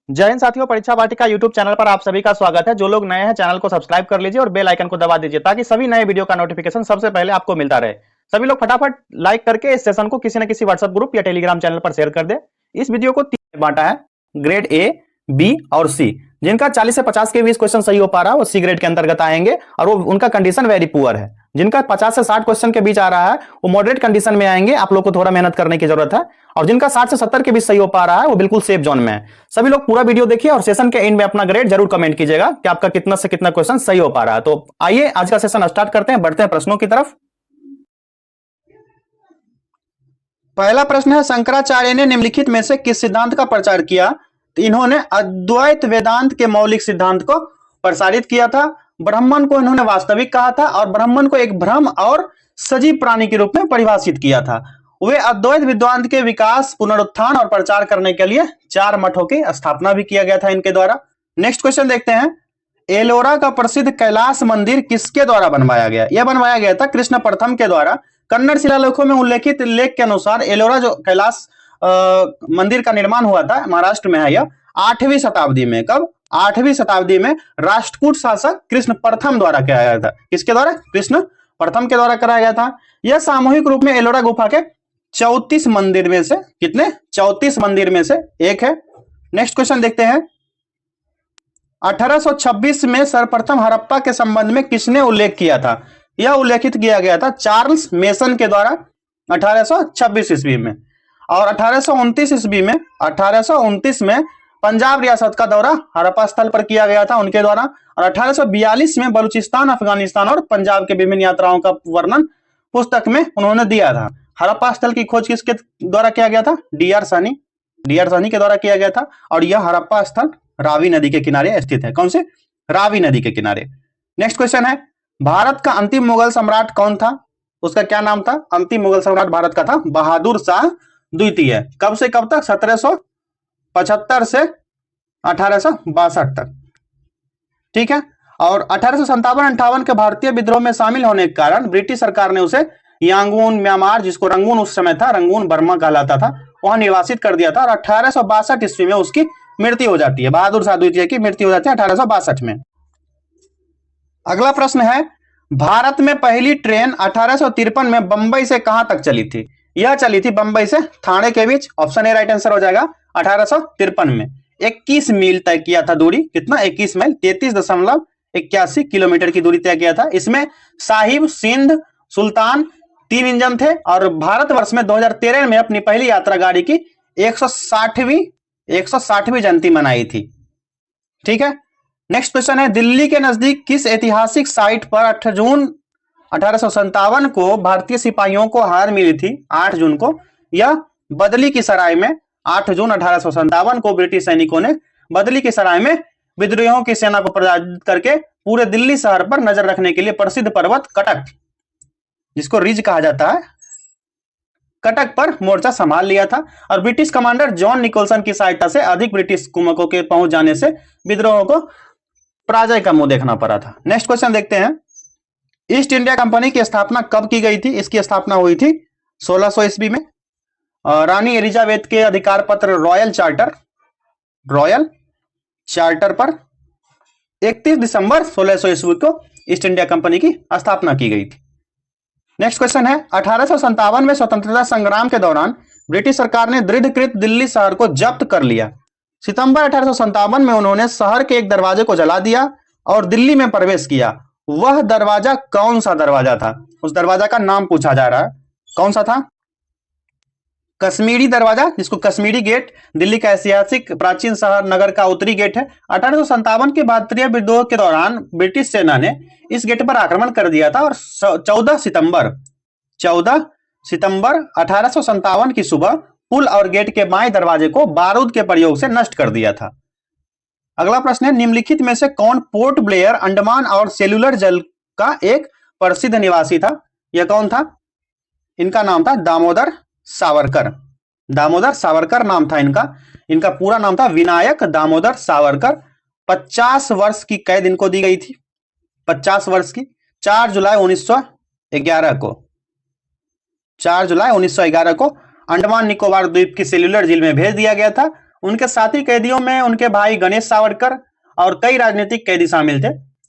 जय हिंद साथियों, परीक्षा वाटिका यूट्यूब चैनल पर आप सभी का स्वागत है। जो लोग नए हैं चैनल को सब्सक्राइब कर लीजिए और बेल आइकन को दबा दीजिए ताकि सभी नए वीडियो का नोटिफिकेशन सबसे पहले आपको मिलता रहे। सभी लोग फटाफट लाइक करके इस सेशन को किसी न किसी व्हाट्सएप ग्रुप या टेलीग्राम चैनल पर शेयर कर दे। इस वीडियो को 3 में बांटा है, ग्रेड ए, बी और सी। जिनका 40 से 50 के 20 क्वेश्चन सही हो पा रहा है वो सी ग्रेड के अंतर्गत आएंगे और वो उनका कंडीशन वेरी पुअर है। जिनका 50 से 60 क्वेश्चन के बीच आ रहा है वो मॉडरेट कंडीशन में आएंगे, आप लोग को थोड़ा मेहनत करने की जरूरत है। और जिनका 60 से 70 के बीच सही हो पा रहा है वो बिल्कुल सेफ जोन में है। सभी लोग पूरा वीडियो देखिए और सेशन के एंड में अपना ग्रेड जरूर कमेंट कीजिएगा कि आपका कितना से कितना क्वेश्चन सही हो पा रहा है। तो आइए आज का सेशन स्टार्ट करते हैं, बढ़ते हैं प्रश्नों की तरफ। पहला प्रश्न है, शंकराचार्य ने निम्नलिखित में से किस सिद्धांत का प्रचार किया? तो इन्होंने अद्वैत वेदांत के मौलिक सिद्धांत को प्रसारित किया था। ब्राह्मण को इन्होंने वास्तविक कहा था और ब्राह्मण को एक भ्रम और सजीव प्राणी के रूप में परिभाषित किया था। वे अद्वैत वेदांत के विकास, पुनरुत्थान और प्रचार करने के लिए 4 मठों की स्थापना भी किया गया था इनके द्वारा। नेक्स्ट क्वेश्चन देखते हैं, एलोरा का प्रसिद्ध कैलाश मंदिर किसके द्वारा बनवाया गया? यह बनवाया गया था कृष्ण प्रथम के द्वारा। कन्नड़ शिलालेखों में उल्लेखित लेख के अनुसार एलोरा जो कैलाश मंदिर का निर्माण हुआ था, महाराष्ट्र में है यह, 8वीं शताब्दी में। कब? 8वीं शताब्दी में राष्ट्रकूट शासक कृष्ण प्रथम द्वारा किया गया था। किसके द्वारा? कृष्ण प्रथम के द्वारा कराया गया था। यह सामूहिक रूप में एलोरा गुफा के 34 मंदिर में से कितने? 34 मंदिर में से एक है। नेक्स्ट क्वेश्चन देखते हैं, 1826 में सर्वप्रथम हड़प्पा के संबंध में किसने उल्लेख किया था? यह उल्लेखित किया गया था चार्ल्स मेसन के द्वारा 1826 ईस्वी में। और 1829 ईस्वी में 1829 में पंजाब रियासत का दौरा हड़प्पा स्थल पर किया गया था उनके द्वारा। और 1842 में बलूचिस्तान, अफगानिस्तान और पंजाब के विभिन्न यात्राओं का वर्णन पुस्तक में उन्होंने दिया था। हड़प्पा स्थल की खोज किसके द्वारा किया गया था? डी.आर. सानी के द्वारा किया गया था। और यह हड़प्पा स्थल रावी नदी के किनारे स्थित है। कौन से? रावी नदी के किनारे। नेक्स्ट क्वेश्चन है, भारत का अंतिम मुगल सम्राट कौन था? उसका क्या नाम था? अंतिम मुगल सम्राट भारत का था बहादुर शाह द्वितीय। कब से कब तक? 1775 से 1862 तक। ठीक है। और 1857-58 के भारतीय विद्रोह में शामिल होने के कारण ब्रिटिश सरकार ने उसे यांगून, म्यांमार, जिसको रंगून उस समय था, रंगून बर्मा कहलाता था, वहां निर्वासित कर दिया था। और 1862 ईस्वी में उसकी मृत्यु हो जाती है। बहादुर शाह द्वितीय की मृत्यु हो जाती है 1862 में। अगला प्रश्न है, भारत में पहली ट्रेन 1853 में बंबई से कहां तक चली थी? यह चली थी बंबई से थाने के बीच। ऑप्शन ए राइट आंसर हो जाएगा। 1853 में 21 मील तय किया था दूरी। कितना? 21 मील, 33.81 किलोमीटर की दूरी तय किया था। इसमें साहिब, सिंध, सुल्तान 3 इंजन थे। और भारतवर्ष में 2013 में अपनी पहली यात्रा गाड़ी की 160वीं जयंती मनाई थी। ठीक है। नेक्स्ट क्वेश्चन है, दिल्ली के नजदीक किस ऐतिहासिक साइट पर 8 जून 1857 को भारतीय सिपाहियों को हार मिली थी? 8 जून को। यह बदली की सराय में 8 जून 1857 को ब्रिटिश सैनिकों ने बदली की सराय में विद्रोहियों की सेना को पराजित करके पूरे दिल्ली शहर पर नजर रखने के लिए प्रसिद्ध पर्वत कटक, जिसको रिज कहा जाता है, कटक पर मोर्चा संभाल लिया था। और ब्रिटिश कमांडर जॉन निकोलसन की सहायता से अधिक ब्रिटिश कुमकों के पहुंच जाने से विद्रोहों को पराजय का मुंह देखना पड़ा था। नेक्स्ट क्वेश्चन देखते हैं, ईस्ट इंडिया कंपनी की स्थापना कब की गई थी? इसकी स्थापना हुई थी 1600 ईस्वी में। रानी एलिजाबेथ के अधिकार पत्र रॉयल चार्टर पर 31 दिसंबर 1600 ईस्वी को ईस्ट इंडिया कंपनी की स्थापना की गई थी। नेक्स्ट क्वेश्चन है, 1857 में स्वतंत्रता संग्राम के दौरान ब्रिटिश सरकार ने दृढ़कृत दिल्ली शहर को जब्त कर लिया। सितंबर 1857 में उन्होंने शहर के एक दरवाजे को जला दिया और दिल्ली में प्रवेश किया। वह दरवाजा कौन सा दरवाजा था? उस दरवाजा का नाम पूछा जा रहा है। कौन सा था? कश्मीरी दरवाजा, जिसको कश्मीरी गेट, दिल्ली का ऐतिहासिक प्राचीन शहर नगर का उत्तरी गेट है। 1857 के भारतीय विद्रोह के दौरान ब्रिटिश सेना ने इस गेट पर आक्रमण कर दिया था और 14 सितंबर 1857 की सुबह पुल और गेट के बाएं दरवाजे को बारूद के प्रयोग से नष्ट कर दिया था। अगला प्रश्न है, निम्नलिखित में से कौन पोर्ट ब्लेयर, अंडमान और सेलुलर जेल का एक प्रसिद्ध निवासी था? यह कौन था? इनका नाम था दामोदर सावरकर नाम था इनका। इनका पूरा नाम था विनायक दामोदर सावरकर। 50 वर्ष की कैद इनको दी गई थी, 50 वर्ष की। 4 जुलाई 1911 को अंडमान निकोबार द्वीप की सेल्यूलर जेल में भेज दिया गया था उनके साथी कैदियों में उनके भाई गणेश सावरकर और कई राजनीतिक कैदी शामिल थे।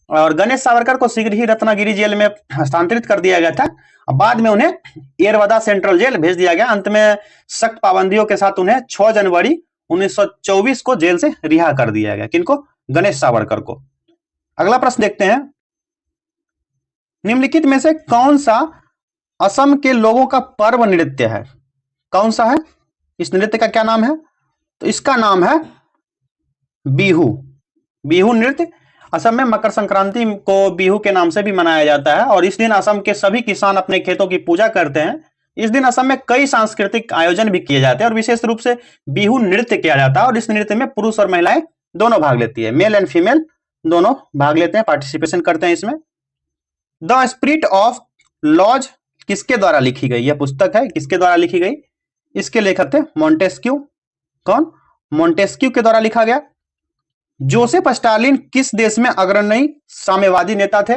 और गणेश सावरकर को शीघ्र ही रत्नागिरी जेल में हस्तांतरित कर दिया गया था। बाद में उन्हें येरवदा सेंट्रल जेल भेज दिया गया। अंत में सख्त पाबंदियों के साथ उन्हें 6 जनवरी 1924 को जेल से रिहा कर दिया गया। किनको? गणेश सावरकर को। अगला प्रश्न देखते हैं, निम्नलिखित में से कौन सा असम के लोगों का पर्व नृत्य है? कौन सा है? इस नृत्य का क्या नाम है? तो इसका नाम है बिहू। बिहू नृत्य असम में मकर संक्रांति को बिहू के नाम से भी मनाया जाता है और इस दिन असम के सभी किसान अपने खेतों की पूजा करते हैं। इस दिन असम में कई सांस्कृतिक आयोजन भी किए जाते हैं और विशेष रूप से बिहू नृत्य किया जाता है और इस नृत्य में पुरुष और महिलाएं दोनों भाग लेती है, मेल एंड फीमेल दोनों भाग लेते हैं, पार्टिसिपेशन करते हैं इसमें। द स्पिरिट ऑफ लॉज किसके द्वारा लिखी गई? यह पुस्तक है, किसके द्वारा लिखी गई? इसके लेखक थे मोंटेस्क्यू। कौन? मोंटेस्क्यू के द्वारा लिखा गया। जोसेफ स्टालिन किस देश में अग्रणी साम्यवादी नेता थे?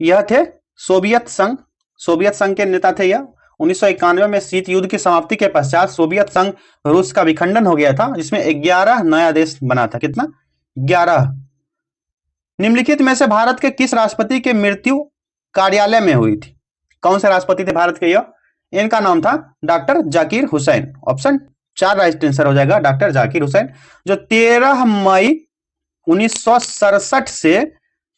यह थे सोवियत संघ। सोवियत संघ के नेता थे यह। 1991 में शीत युद्ध की समाप्ति के पश्चात सोवियत संघ रूस का विखंडन हो गया था, जिसमें 11 नया देश बना था। कितना? 11। निम्नलिखित में से भारत के किस राष्ट्रपति की मृत्यु कार्यालय में हुई थी? कौन से राष्ट्रपति थे भारत के? यह इनका नाम था doctor Zakir Hussain. Option 4 right answer हो जाएगा, डॉक्टर जाकिर हुसैन, जो 13 मई 1967 से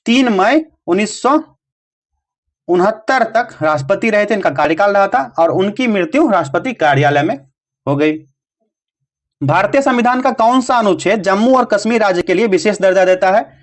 3 मई 1969 तक राष्ट्रपति रहे थे। इनका कार्यकाल रहा था और उनकी मृत्यु राष्ट्रपति कार्यालय में हो गई। भारतीय संविधान का कौन सा अनुच्छेद जम्मू और कश्मीर राज्य के लिए विशेष दर्जा देता है?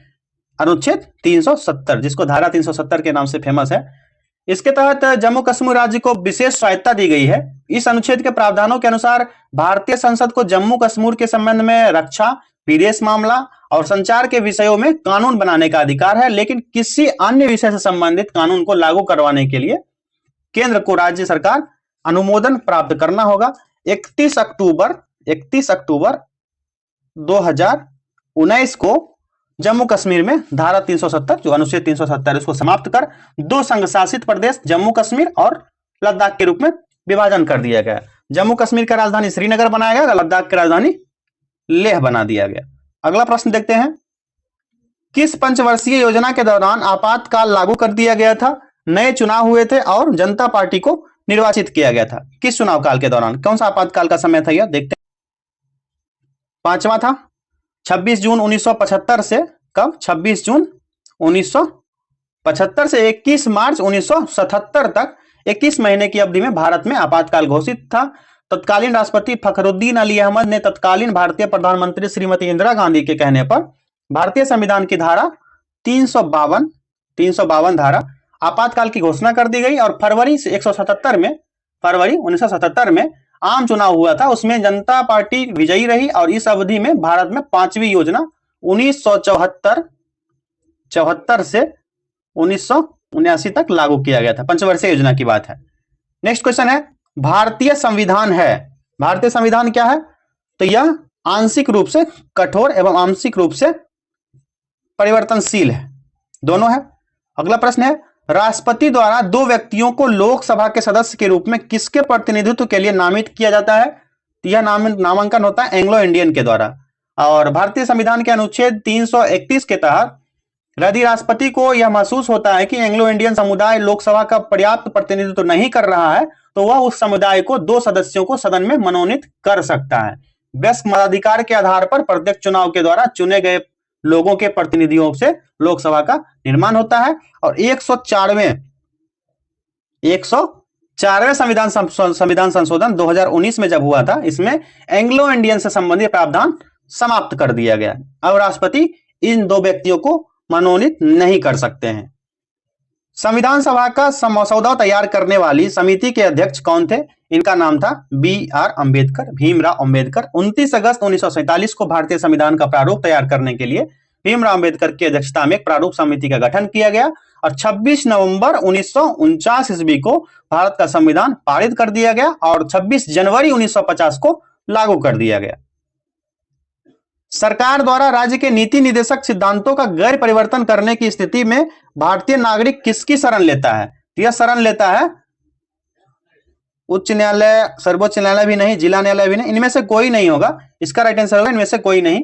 अनुच्छेद 370, जिसको धारा 370 के नाम से फेमस है। इसके तहत जम्मू कश्मीर राज्य को विशेष स्वायत्तता दी गई है। इस अनुच्छेद के प्रावधानों के अनुसार भारतीय संसद को जम्मू कश्मीर के संबंध में रक्षा, विदेश मामला और संचार के विषयों में कानून बनाने का अधिकार है, लेकिन किसी अन्य विषय से संबंधित कानून को लागू करवाने के लिए केंद्र को राज्य सरकार अनुमोदन प्राप्त करना होगा। 31 अक्टूबर 2019 को जम्मू कश्मीर में धारा 370 जो अनुच्छेद 370 उसको समाप्त कर 2 संघ शासित प्रदेश जम्मू कश्मीर और लद्दाख के रूप में विभाजन कर दिया गया। जम्मू कश्मीर का राजधानी श्रीनगर बनाया गया, लद्दाख की राजधानी लेह बना दिया गया। अगला प्रश्न देखते हैं, किस पंचवर्षीय योजना के दौरान आपातकाल लागू कर दिया गया था? नए चुनाव हुए थे और जनता पार्टी को निर्वाचित किया गया था। किस चुनाव काल के दौरान? कौन सा आपातकाल का समय था यह? देखते हैं। 5वां था 26 जून 1975 से कब? 26 जून 1975 से 21 मार्च 1977 तक 21 महीने की अवधि में भारत में आपातकाल घोषित था। तत्कालीन राष्ट्रपति फखरुद्दीन अली अहमद ने तत्कालीन भारतीय प्रधानमंत्री श्रीमती इंदिरा गांधी के कहने पर भारतीय संविधान की धारा 352 धारा आपातकाल की घोषणा कर दी गई और फरवरी 1977 में आम चुनाव हुआ था। उसमें जनता पार्टी विजयी रही और इस अवधि में भारत में 5वीं योजना 1974 से 1979 तक लागू किया गया था। पंचवर्षीय योजना की बात है। नेक्स्ट क्वेश्चन है, भारतीय संविधान है, भारतीय संविधान क्या है? तो यह आंशिक रूप से कठोर एवं आंशिक रूप से परिवर्तनशील है, दोनों है। अगला प्रश्न है, राष्ट्रपति द्वारा 2 व्यक्तियों को लोकसभा के सदस्य के रूप में किसके प्रतिनिधित्व के लिए नामित किया जाता है? तो यह नामांकन होता है एंग्लो इंडियन के द्वारा। और भारतीय संविधान के अनुच्छेद 331 के तहत यदि राष्ट्रपति को यह महसूस होता है कि एंग्लो इंडियन समुदाय लोकसभा का पर्याप्त प्रतिनिधित्व नहीं कर रहा है, तो वह उस समुदाय को 2 सदस्यों को सदन में मनोनीत कर सकता है। वयस्क मताधिकार के आधार पर प्रत्यक्ष चुनाव के द्वारा चुने गए लोगों के प्रतिनिधियों से लोकसभा का निर्माण होता है। और 104वें संविधान संशोधन 2019 में जब हुआ था, इसमें एंग्लो इंडियन से संबंधित प्रावधान समाप्त कर दिया गया। अब राष्ट्रपति इन 2 व्यक्तियों को मनोनीत नहीं कर सकते हैं। संविधान सभा का मसौदा तैयार करने वाली समिति के अध्यक्ष कौन थे? इनका नाम था BR अम्बेडकर, भीमराव अम्बेडकर। 29 अगस्त 1947 को भारतीय संविधान का प्रारूप तैयार करने के लिए भीमराव अम्बेडकर की अध्यक्षता में एक प्रारूप समिति का गठन किया गया और 26 नवंबर 1949 ईस्वी को भारत का संविधान पारित कर दिया गया और 26 जनवरी 1950 को लागू कर दिया गया। सरकार द्वारा राज्य के नीति निदेशक सिद्धांतों का गैर परिवर्तन करने की स्थिति में भारतीय नागरिक किसकी शरण लेता है? यह शरण लेता है उच्च न्यायालय, सर्वोच्च न्यायालय भी नहीं, जिला न्यायालय भी नहीं, इनमें से कोई नहीं होगा। इसका राइट आंसर होगा इनमें से कोई नहीं।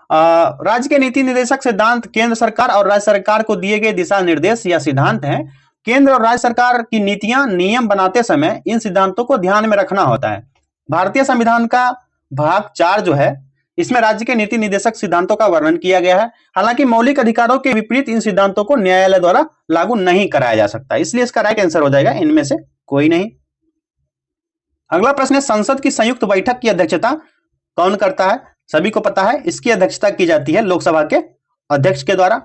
राज्य के नीति निर्देशक सिद्धांत केंद्र सरकार और राज्य सरकार को दिए गए दिशा निर्देश या सिद्धांत हैं। केंद्र और राज्य सरकार की नीतियां, नियम बनाते समय इन सिद्धांतों को ध्यान में रखना होता है। भारतीय संविधान का भाग 4 जो है, इसमें राज्य के नीति निर्देशक सिद्धांतों का वर्णन किया गया है। हालांकि मौलिक अधिकारों के विपरीत इन सिद्धांतों को न्यायालय द्वारा लागू नहीं कराया जा सकता, इसलिए इसका राइट आंसर हो जाएगा इनमें से कोई नहीं। अगला प्रश्न है, संसद की संयुक्त बैठक की अध्यक्षता कौन करता है? सभी को पता है, इसकी अध्यक्षता की जाती है लोकसभा के अध्यक्ष के द्वारा।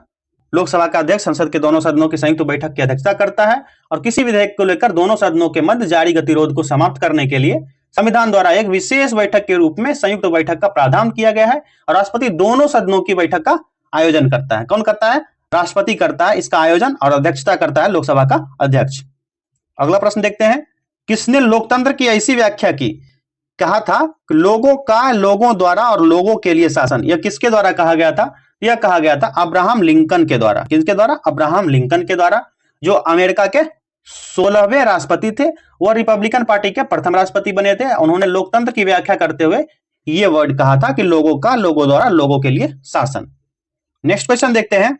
लोकसभा का अध्यक्ष संसद के दोनों सदनों की संयुक्त बैठक की अध्यक्षता करता है और किसी विधेयक को लेकर दोनों सदनों के मध्य जारी गतिरोध को समाप्त करने के लिए संविधान द्वारा एक विशेष बैठक के रूप में संयुक्त बैठक का प्रावधान किया गया है और राष्ट्रपति दोनों सदनों की बैठक का आयोजन करता है। कौन करता है? राष्ट्रपति करता है इसका आयोजन और अध्यक्षता करता है लोकसभा का अध्यक्ष। अगला प्रश्न देखते हैं, किसने लोकतंत्र की ऐसी व्याख्या की? कहा था लोगों का लोगों द्वारा और लोगों के लिए शासन। यह किसके द्वारा कहा गया था? यह कहा गया था अब्राहम लिंकन के द्वारा। किसके द्वारा? अब्राहम लिंकन के द्वारा, जो अमेरिका के 16वें राष्ट्रपति थे। वह रिपब्लिकन पार्टी के प्रथम राष्ट्रपति बने थे। उन्होंने लोकतंत्र की व्याख्या करते हुए यह वर्ड कहा था कि लोगों का लोगों द्वारा लोगों के लिए शासन। नेक्स्ट क्वेश्चन देखते हैं,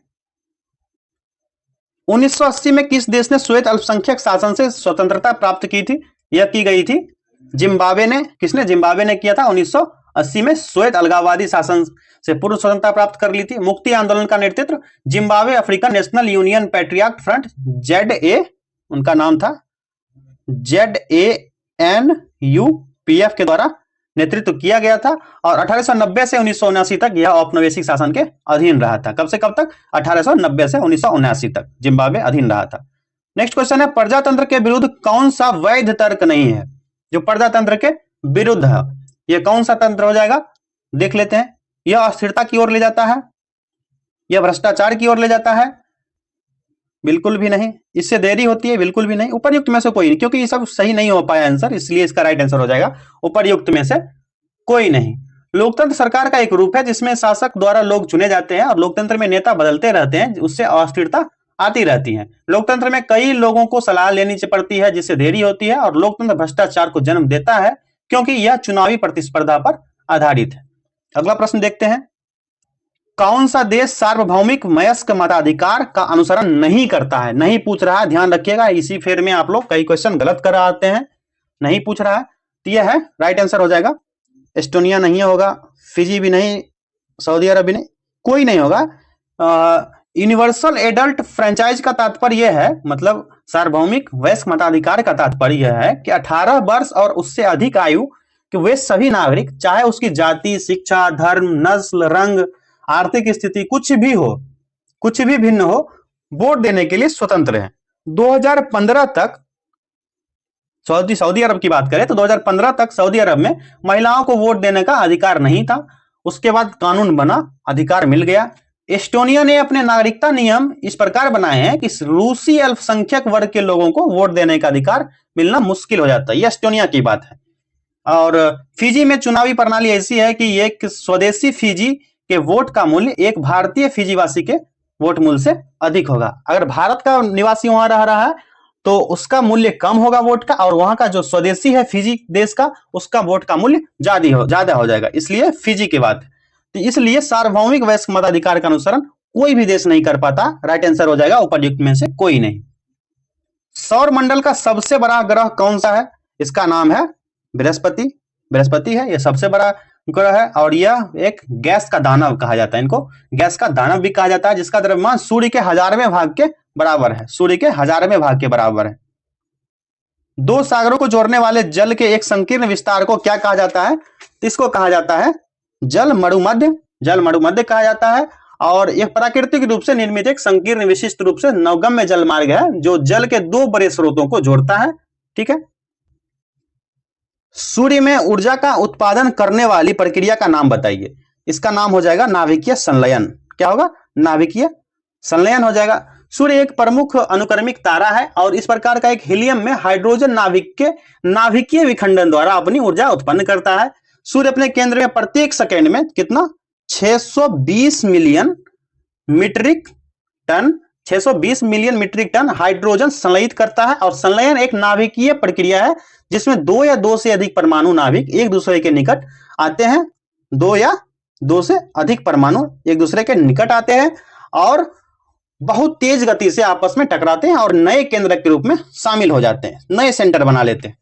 1980 में किस देश ने श्वेत अल्पसंख्यक शासन से स्वतंत्रता प्राप्त की थी? यह की गई थी जिम्बाब्वे ने। किसने? जिम्बाब्वे ने किया था। 1980 में श्वेत अलगाववादी शासन से पूर्व स्वतंत्रता प्राप्त कर ली थी। मुक्ति आंदोलन का नेतृत्व Zimbabwe African national union patriot front ZA, उनका नाम था ZANUPF के द्वारा नेतृत्व किया गया था और 1890 से 1979 तक यह औपनिवेशिक शासन के अधीन रहा था। कब से कब तक? 1890 से 1979 तक जिम्बाब्वे अधीन रहा था। नेक्स्ट क्वेश्चन है, प्रजातंत्र के विरुद्ध कौन सा वैध तर्क नहीं है? जो प्रजातंत्र के विरुद्ध है, यह कौन सा तंत्र हो जाएगा? देख लेते हैं। यह अस्थिरता की ओर ले जाता है, यह भ्रष्टाचार की ओर ले जाता है, बिल्कुल भी नहीं। इससे देरी होती है, बिल्कुल भी नहीं। उपरयुक्त में से कोई नहीं, क्योंकि ये सब सही नहीं हो पाया आंसर, इसलिए इसका राइट आंसर हो जाएगा उपरयुक्त में से कोई नहीं। लोकतंत्र सरकार का एक रूप है जिसमें शासक द्वारा लोग चुने जाते हैं और लोकतंत्र में नेता बदलते रहते हैं, उससे अस्थिरता आती रहती है। लोकतंत्र में कई लोगों को सलाह लेनी पड़ती है जिससे देरी होती है और लोकतंत्र भ्रष्टाचार को जन्म देता है क्योंकि यह चुनावी प्रतिस्पर्धा पर आधारित है। अगला प्रश्न देखते हैं, कौन सा देश सार्वभौमिक वयस्क मताधिकार का अनुसरण नहीं करता है? नहीं पूछ रहा है, ध्यान रखिएगा, इसी फेर में आप लोग कई क्वेश्चन गलत कर आते हैं। नहीं पूछ रहा है तो यह है राइट आंसर हो जाएगा। एस्टोनिया नहीं होगा, फिजी भी नहीं, सऊदी अरब भी नहीं, कोई नहीं होगा। यूनिवर्सल एडल्ट फ्रेंचाइज का तात्पर्य यह है, मतलब सार्वभौमिक वयस्क मताधिकार का तात्पर्य यह है कि 18 वर्ष और उससे अधिक आयु कि वे सभी नागरिक, चाहे उसकी जाति, शिक्षा, धर्म, नस्ल, रंग, आर्थिक स्थिति कुछ भी हो, कुछ भी भिन्न हो, वोट देने के लिए स्वतंत्र है। 2015 तक सऊदी अरब की बात करें तो 2015 तक सऊदी अरब में महिलाओं को वोट देने का अधिकार नहीं था। उसके बाद कानून बना, अधिकार मिल गया। एस्टोनिया ने अपने नागरिकता नियम इस प्रकार बनाए हैं कि रूसी अल्पसंख्यक वर्ग के लोगों को वोट देने का अधिकार मिलना मुश्किल हो जाता है। यह एस्टोनिया की बात है। और फिजी में चुनावी प्रणाली ऐसी है कि एक स्वदेशी फिजी के वोट का मूल्य एक भारतीय फिजीवासी के वोट मूल्य से अधिक होगा। अगर भारत का निवासी वहां रह रहा है तो उसका मूल्य कम होगा वोट का, और वहां का जो स्वदेशी है फिजी देश का, उसका वोट का मूल्य ज्यादा हो जाएगा। इसलिए फिजी की बात है। तो इसलिए सार्वभौमिक वयस्क मताधिकार का अनुसरण कोई भी देश नहीं कर पाता। राइट आंसर हो जाएगा उपयुक्त में से कोई नहीं। सौर मंडल का सबसे बड़ा ग्रह कौन सा है? इसका नाम है बृहस्पति। बृहस्पति है, यह सबसे बड़ा ग्रह है और यह एक गैस का दानव कहा जाता है। इनको गैस का दानव भी कहा जाता है, जिसका द्रव्यमान सूर्य के 1000वें भाग के बराबर है। सूर्य के 1000वें भाग के बराबर है। दो सागरों को जोड़ने वाले जल के एक संकीर्ण विस्तार को क्या कहा जाता है? इसको कहा जाता है जल मरुमध्य। जल मरुमध्य कहा जाता है और यह प्राकृतिक रूप से निर्मित एक संकीर्ण विशिष्ट रूप से नवगम्य जल मार्ग है जो जल के दो बड़े स्रोतों को जोड़ता है। ठीक है। सूर्य में ऊर्जा का उत्पादन करने वाली प्रक्रिया का नाम बताइए। इसका नाम हो जाएगा नाभिकीय संलयन। क्या होगा? नाभिकीय संलयन हो जाएगा। सूर्य एक प्रमुख अनुक्रमिक तारा है और इस प्रकार का एक हीलियम में हाइड्रोजन नाभिकीय विखंडन द्वारा अपनी ऊर्जा उत्पन्न करता है। सूर्य अपने केंद्र में प्रत्येक सेकेंड में कितना 620 मिलियन मीट्रिक टन हाइड्रोजन संलयित करता है और संलयन एक नाभिकीय प्रक्रिया है जिसमें दो या दो से अधिक परमाणु नाभिक एक दूसरे के निकट आते हैं, दो या दो से अधिक परमाणु एक दूसरे के निकट आते हैं और बहुत तेज गति से आपस में टकराते हैं और नए केंद्र के रूप में शामिल हो जाते हैं, नए सेंटर बना लेते हैं।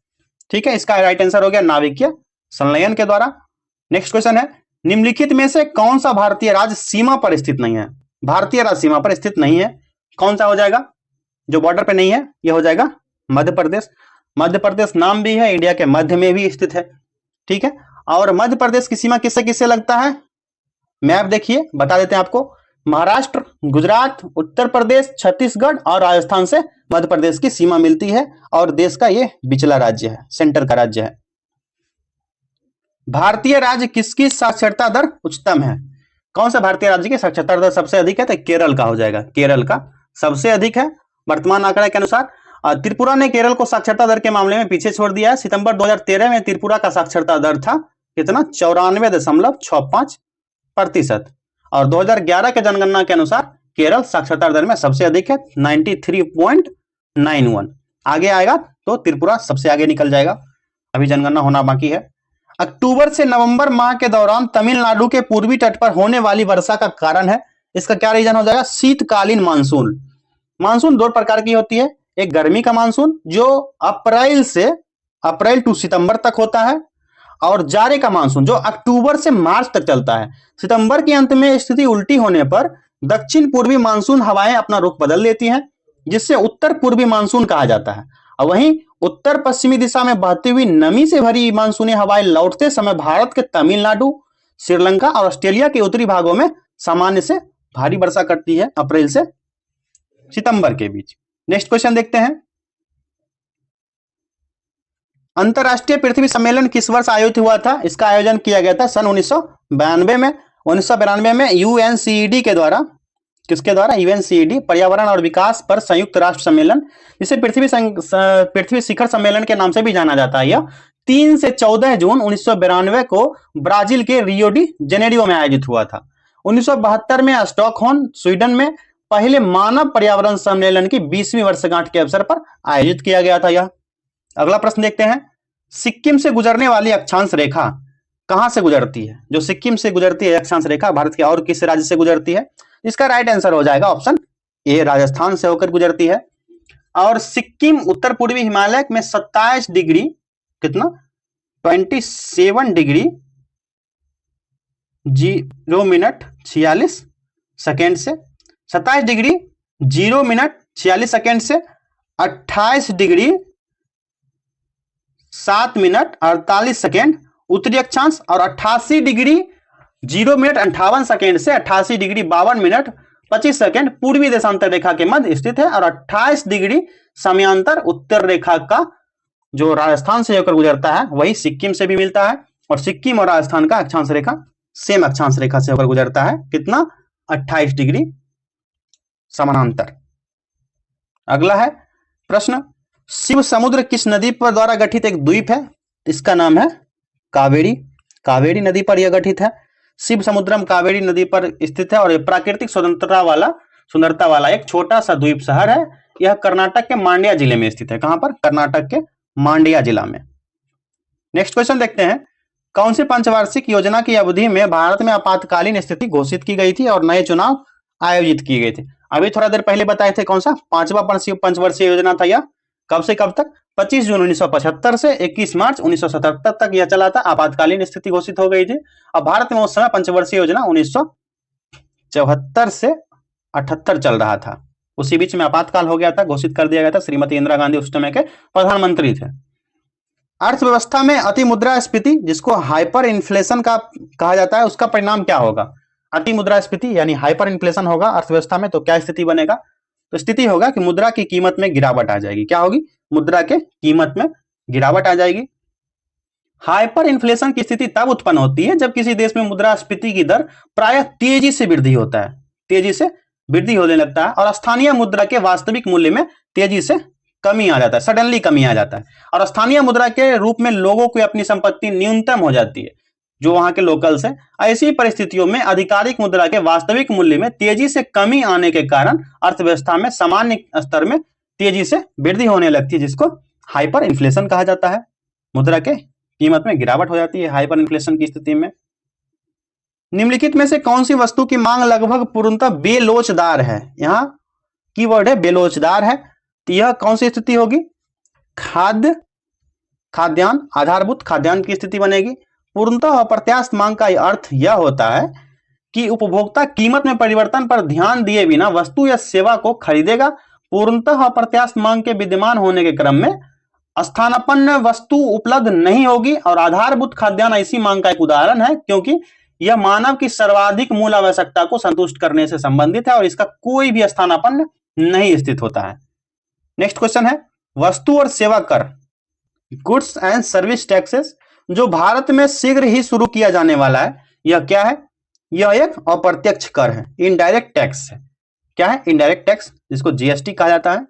ठीक है, इसका राइट आंसर हो गया नाभिकीय संलयन के द्वारा। नेक्स्ट क्वेश्चन है, निम्नलिखित में से कौन सा भारतीय राज्य सीमा पर स्थित नहीं है? भारतीय राज्य सीमा पर स्थित नहीं है, कौन सा हो जाएगा? जो बॉर्डर पे नहीं है यह हो जाएगा मध्य प्रदेश। मध्य प्रदेश नाम भी है, इंडिया के मध्य में भी स्थित है। ठीक है, और मध्य प्रदेश की सीमा किससे किससे लगता है? मैप देखिए, बता देते हैं आपको। महाराष्ट्र, गुजरात, उत्तर प्रदेश, छत्तीसगढ़ और राजस्थान से मध्य प्रदेश की सीमा मिलती है और देश का ये बिचला राज्य है, सेंटर का राज्य है। भारतीय राज्य किसकी साक्षरता दर उच्चतम है? कौन सा भारतीय राज्य की साक्षरता दर सबसे अधिक है? तो केरल का हो जाएगा, केरल का सबसे अधिक है वर्तमान आंकड़े के अनुसार। त्रिपुरा ने केरल को साक्षरता दर के मामले में पीछे छोड़ दिया है। सितंबर 2013 में त्रिपुरा का साक्षरता दर था कितना? 94.65% और 2011 के जनगणना के अनुसार केरल साक्षरता दर में सबसे अधिक है 93.91। आगे आएगा तो त्रिपुरा सबसे आगे निकल जाएगा, अभी जनगणना होना बाकी है। अक्टूबर से नवंबर माह के दौरान तमिलनाडु के पूर्वी तट पर होने वाली वर्षा का कारण है, इसका क्या रीजन हो जाएगा? शीतकालीन मानसून। मानसून दो प्रकार की होती है, एक गर्मी का मानसून जो अप्रैल टू सितंबर तक होता है, और जाड़े का मानसून जो अक्टूबर से मार्च तक चलता है। सितंबर के अंत में स्थिति उल्टी होने पर दक्षिण पूर्वी मानसून हवाएं अपना रुख बदल लेती हैं, जिससे उत्तर पूर्वी मानसून कहा जाता है। और वहीं उत्तर पश्चिमी दिशा में बहती हुई नमी से भरी मानसूनी हवाएं लौटते समय भारत के तमिलनाडु, श्रीलंका और ऑस्ट्रेलिया के उत्तरी भागों में सामान्य से भारी वर्षा करती है अप्रैल से सितंबर के बीच। नेक्स्ट क्वेश्चन देखते हैं, अंतरराष्ट्रीय पृथ्वी सम्मेलन किस वर्ष आयोजित हुआ था? इसका आयोजन किया गया था सन 1992 में। 1992 में यूएनसीईडी के द्वारा, किसके द्वारा? यूएनसीईडी, पर्यावरण और विकास पर संयुक्त राष्ट्र सम्मेलन, जिसे पृथ्वी शिखर सम्मेलन के नाम से भी जाना जाता है। यह 3 से 14 जून 1992 को ब्राजील के रियो डी जेनेरियो में आयोजित हुआ था। 1972 में स्टॉकहोम, स्वीडन में पहले मानव पर्यावरण सम्मेलन की 20वीं वर्षगांठ के अवसर पर आयोजित किया गया था यह। अगला प्रश्न देखते हैं, सिक्किम से गुजरने वाली अक्षांश रेखा कहां से गुजरती है? जो सिक्किम से गुजरती है अक्षांश रेखा भारत के और किस राज्य से गुजरती है? इसका राइट आंसर हो जाएगा ऑप्शन ए, राजस्थान से होकर गुजरती है। और सिक्किम उत्तर पूर्वी हिमालय में 27 डिग्री कितना 27 डिग्री 0 मिनट 46 सेकेंड से 27 डिग्री 0 मिनट 46 सेकेंड से 28 डिग्री 7 मिनट 48 सेकेंड उत्तरी अक्षांश और 88 डिग्री 0 मिनट 58 सेकेंड से 88 डिग्री 52 मिनट 25 सेकेंड पूर्वी देशांतर रेखा के मध्य स्थित है। और 28 डिग्री समयांतर उत्तर रेखा का जो राजस्थान से होकर गुजरता है वही सिक्किम से भी मिलता है, और सिक्किम और राजस्थान का अक्षांश रेखा सेम अक्षांश रेखा से होकर गुजरता है, कितना 28 डिग्री समानांतर। अगला है प्रश्न, शिव समुद्र किस नदी पर द्वारा गठित एक द्वीप है? इसका नाम है कावेरी। कावेरी नदी पर यह गठित है। शिव समुद्रम कावेरी नदी पर स्थित है और यह प्राकृतिक सुंदरता वाला एक छोटा सा द्वीप शहर है। यह कर्नाटक के मांड्या जिले में स्थित है। कहां पर? कर्नाटक के मांड्या जिला में। नेक्स्ट क्वेश्चन देखते हैं, कौन सी पंचवार्षिक योजना की अवधि में भारत में आपातकालीन स्थिति घोषित की गई थी और नए चुनाव आयोजित किए गए थे? अभी थोड़ा देर पहले बताए थे कौन सा 5वां पंचवर्षीय योजना था यह। कब से कब तक? 25 जून 1975 से 21 मार्च 1977 तक यह चला था। आपातकालीन स्थिति घोषित हो गई थी। अब भारत में उस समय पंचवर्षीय योजना 1974 से 78 चल रहा था। उसी बीच में आपातकाल हो गया था, घोषित कर दिया गया था। श्रीमती इंदिरा गांधी उस समय के प्रधानमंत्री थे। अर्थव्यवस्था में अति मुद्रास्फीति, जिसको हाइपर इन्फ्लेशन का कहा जाता है, उसका परिणाम क्या होगा? अति मुद्रास्फीति यानी हाइपर इन्फ्लेशन होगा अर्थव्यवस्था में, तो क्या स्थिति बनेगा? तो स्थिति होगा कि मुद्रा की कीमत में गिरावट आ जाएगी। क्या होगी? मुद्रा के कीमत में गिरावट आ जाएगी। हाइपर इन्फ्लेशन की स्थिति तब उत्पन्न होती है जब किसी देश में मुद्रास्फीति की दर प्रायः तेजी से वृद्धि होता है, तेजी से वृद्धि होने लगता है, और स्थानीय मुद्रा के वास्तविक मूल्य में तेजी से कमी आ जाता है, सडनली कमी आ जाता है। और स्थानीय मुद्रा के रूप में लोगों की अपनी संपत्ति न्यूनतम हो जाती है, जो वहां के लोकल्स है। ऐसी परिस्थितियों में आधिकारिक मुद्रा के वास्तविक मूल्य में तेजी से कमी आने के कारण अर्थव्यवस्था में सामान्य स्तर में तेजी से वृद्धि होने लगती है, जिसको हाइपर इन्फ्लेशन कहा जाता है। मुद्रा के कीमत में गिरावट हो जाती है हाइपर इन्फ्लेशन की स्थिति में। निम्नलिखित में से कौन सी वस्तु की मांग लगभग पूर्णतः बेलोचदार है? यहाँ कीवर्ड है बेलोचदार है, तो यह कौन सी स्थिति होगी? खाद्यान्न, आधारभूत खाद्यान्न की स्थिति बनेगी। पूर्णतः अप्रत्याशित मांग का अर्थ यह होता है कि उपभोक्ता कीमत में परिवर्तन पर ध्यान दिए बिना वस्तु या सेवा को खरीदेगा। पूर्णतः अप्रत्याशित मांग के विद्यमान होने के क्रम में स्थानापन्न वस्तु उपलब्ध नहीं होगी, और आधारभूत खाद्यान्न ऐसी मांग का एक उदाहरण है, क्योंकि यह मानव की सर्वाधिक मूल आवश्यकता को संतुष्ट करने से संबंधित है और इसका कोई भी स्थानापन्न नहीं स्थित होता है। नेक्स्ट क्वेश्चन है वस्तु और सेवा कर, गुड्स एंड सर्विस टैक्सेस, जो भारत में शीघ्र ही शुरू किया जाने वाला है, यह क्या है? यह एक अप्रत्यक्ष कर है, इनडायरेक्ट टैक्स है। क्या है? इनडायरेक्ट टैक्स, जिसको जीएसटी कहा जाता है।